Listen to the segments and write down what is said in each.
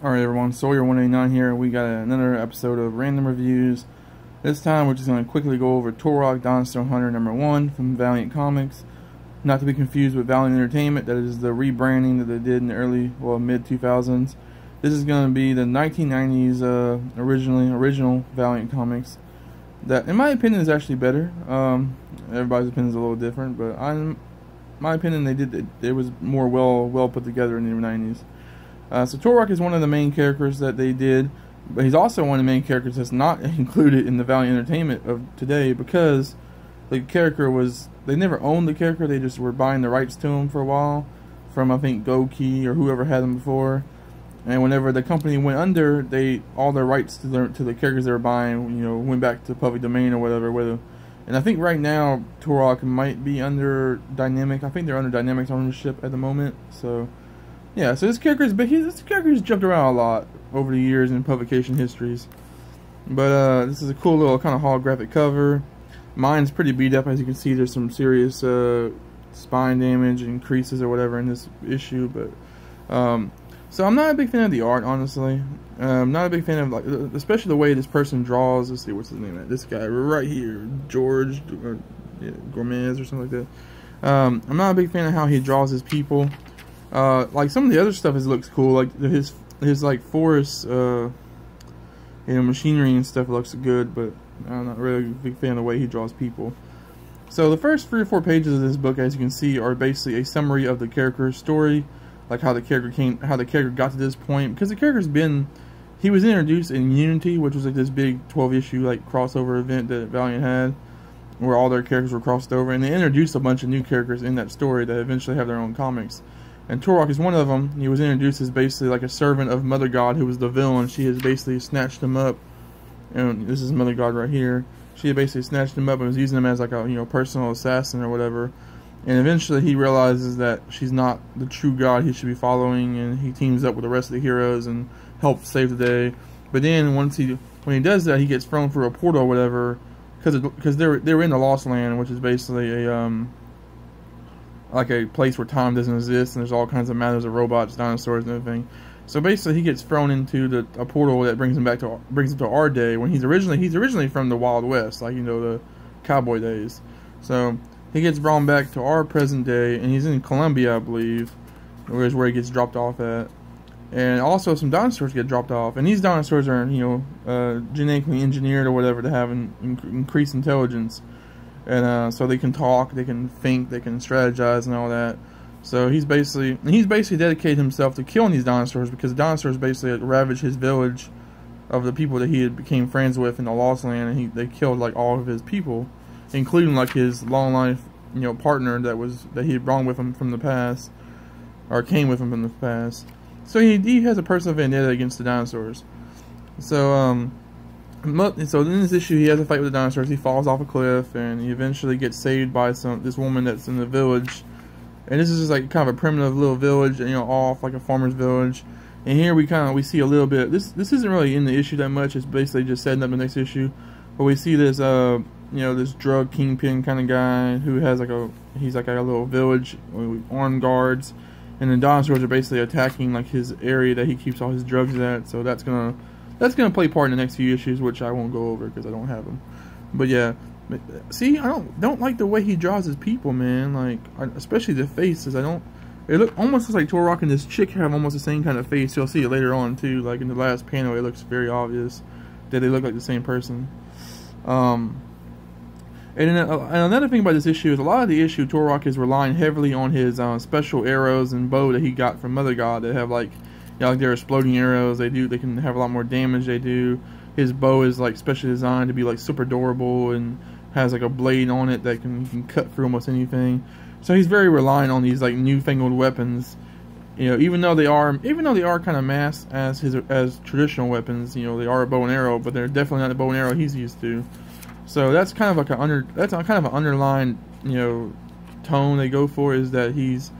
Alright everyone, Sawyer189 here. We got another episode of Random Reviews. This time we're just going to quickly go over Turok Dinosaur Hunter #1 from Valiant Comics. Not to be confused with Valiant Entertainment, that is the rebranding that they did in the early, mid-2000s. This is going to be the 1990s original Valiant Comics. That, in my opinion, is actually better. Everybody's opinion is a little different, but in my opinion, it was more well put together in the 90s. So Turok is one of the main characters that they did, but he's also one of the main characters that's not included in the Valiant Entertainment of today, because the character they never owned the character, they just were buying the rights to him for a while from, I think, Goki or whoever had him before. And whenever the company went under, all their rights to the characters they were buying, went back to public domain or whatever. And I think right now Turok might be under Dynamic. I think they're under Dynamic's ownership at the moment. So yeah, so this character's jumped around a lot over the years in publication histories. But this is a cool little kind of holographic cover. Mine's pretty beat up, as you can see. There's some serious spine damage and creases or whatever in this issue. But so I'm not a big fan of the art, honestly. I'm not a big fan of, especially the way this person draws. Let's see, what's his name? This guy right here, George Gomez or something like that. I'm not a big fan of how he draws his people. Like some of the other stuff looks cool, like his forest, machinery and stuff looks good, but I'm not really a big fan of the way he draws people. So the first 3 or 4 pages of this book, as you can see, are basically a summary of the character's story, like how the character got to this point, because the character's he was introduced in Unity, which was like this big 12-issue crossover event that Valiant had, where all their characters were crossed over, and they introduced a bunch of new characters in that story that eventually have their own comics. And Turok is one of them. He was introduced as basically like a servant of Mother God, who was the villain. She has basically snatched him up, and this is Mother God right here. She had basically snatched him up and was using him as like a personal assassin or whatever. And eventually he realizes that she's not the true God he should be following, and he teams up with the rest of the heroes and helps save the day. But then when he does that, he gets thrown through a portal or whatever, because they were in the Lost Land, which is basically like a place where time doesn't exist, and there's all kinds of matters of robots, dinosaurs, and everything. So basically, he gets thrown into a portal that brings him to our day, when he's originally from the Wild West, the cowboy days. So he gets brought back to our present day, and he's in Colombia, I believe, where he gets dropped off at. And also, some dinosaurs get dropped off, and these dinosaurs are genetically engineered or whatever to have increased intelligence. And so they can talk, they can think, they can strategize and all that. So he's basically dedicated himself to killing these dinosaurs, because the dinosaurs basically ravaged his village of the people that he had became friends with in the Lost Land, and they killed all of his people, including his long life partner that he had brought with him from the past, or came with him from the past. So he has a personal vendetta against the dinosaurs. So so in this issue, he has a fight with the dinosaurs. He falls off a cliff, and he eventually gets saved by this woman that's in the village. And this is just kind of a primitive little village, off like a farmer's village. And here we see a little bit. This isn't really in the issue that much. It's basically just setting up the next issue. But we see this this drug kingpin kind of guy who has he's like a little village with armed guards, and the dinosaurs are basically attacking his area that he keeps all his drugs at. So that's gonna play part in the next few issues, which I won't go over because I don't have them. But yeah, see, I don't like the way he draws his people, man. Especially the faces. It almost looks like Turok and this chick have almost the same kind of face. You'll see it later on too. Like in the last panel, it looks very obvious that they look like the same person. And another thing about this issue is a lot of the issue, Turok is relying heavily on his special arrows and bow that he got from Mother God that have they're exploding arrows. They can have a lot more damage. They do. His bow is specially designed to be super durable and has a blade on it that can cut through almost anything. So he's very reliant on these newfangled weapons. Even though they are kind of masked as traditional weapons. They are a bow and arrow, but they're definitely not the bow and arrow he's used to. So that's kind of an underlying tone they go for, is that he's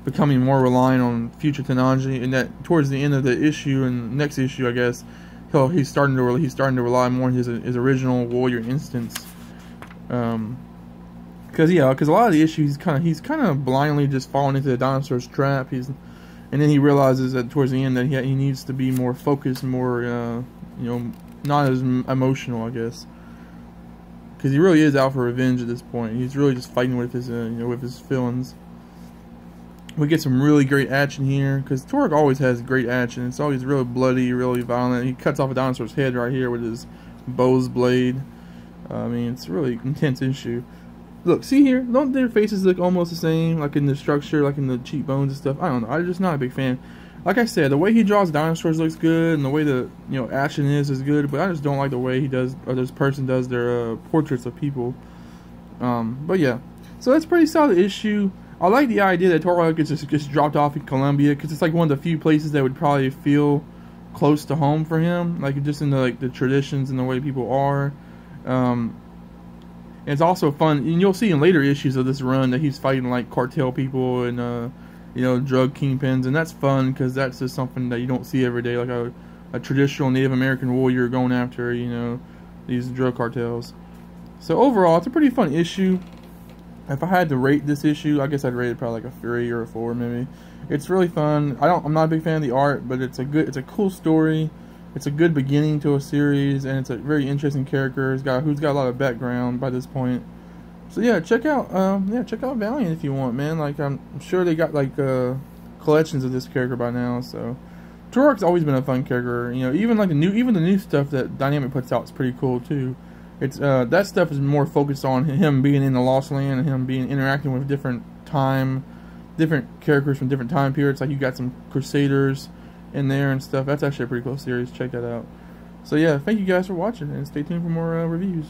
becoming more reliant on future technology, and that towards the end of the issue and next issue, I guess, he's starting to rely more on his original warrior instincts. Because a lot of the issues he's kind of blindly just falling into the dinosaur's trap. and then he realizes that towards the end that he needs to be more focused, more not as emotional, I guess, because he really is out for revenge at this point. He's really just fighting with his with his feelings. We get some really great action here, because Turok always has great action. It's always really bloody, really violent. He cuts off a dinosaur's head right here with his bow's blade. I mean, it's a really intense issue. Look, see here, don't their faces look almost the same, like in the structure, like in the cheekbones and stuff? I don't know, I'm just not a big fan. Like I said, the way he draws dinosaurs looks good, and the way the action is good, but I just don't like the way he does, or this person does their portraits of people. But yeah, so that's a pretty solid issue. I like the idea that Turok gets dropped off in Colombia, because it's like one of the few places that would probably feel close to home for him, like just in the traditions and the way people are. And it's also fun, and you'll see in later issues of this run that he's fighting like cartel people and drug kingpins, and that's fun because that's just something that you don't see every day, like a traditional Native American warrior going after these drug cartels. So overall, it's a pretty fun issue. If I had to rate this issue, I guess I'd rate it probably like a 3 or a 4 maybe. It's really fun. I'm not a big fan of the art, but it's a cool story. It's a good beginning to a series, and it's a very interesting character. Who's got a lot of background by this point. So yeah, check out Valiant if you want, man. Like I'm sure they got like collections of this character by now. So Turok's always been a fun character. Even the new stuff that Dynamic puts out is pretty cool too. It's that stuff is more focused on him being in the Lost Land and him interacting with different characters from different time periods. Like you got some Crusaders in there and stuff. That's actually a pretty cool series. Check that out. So yeah, thank you guys for watching, and stay tuned for more reviews.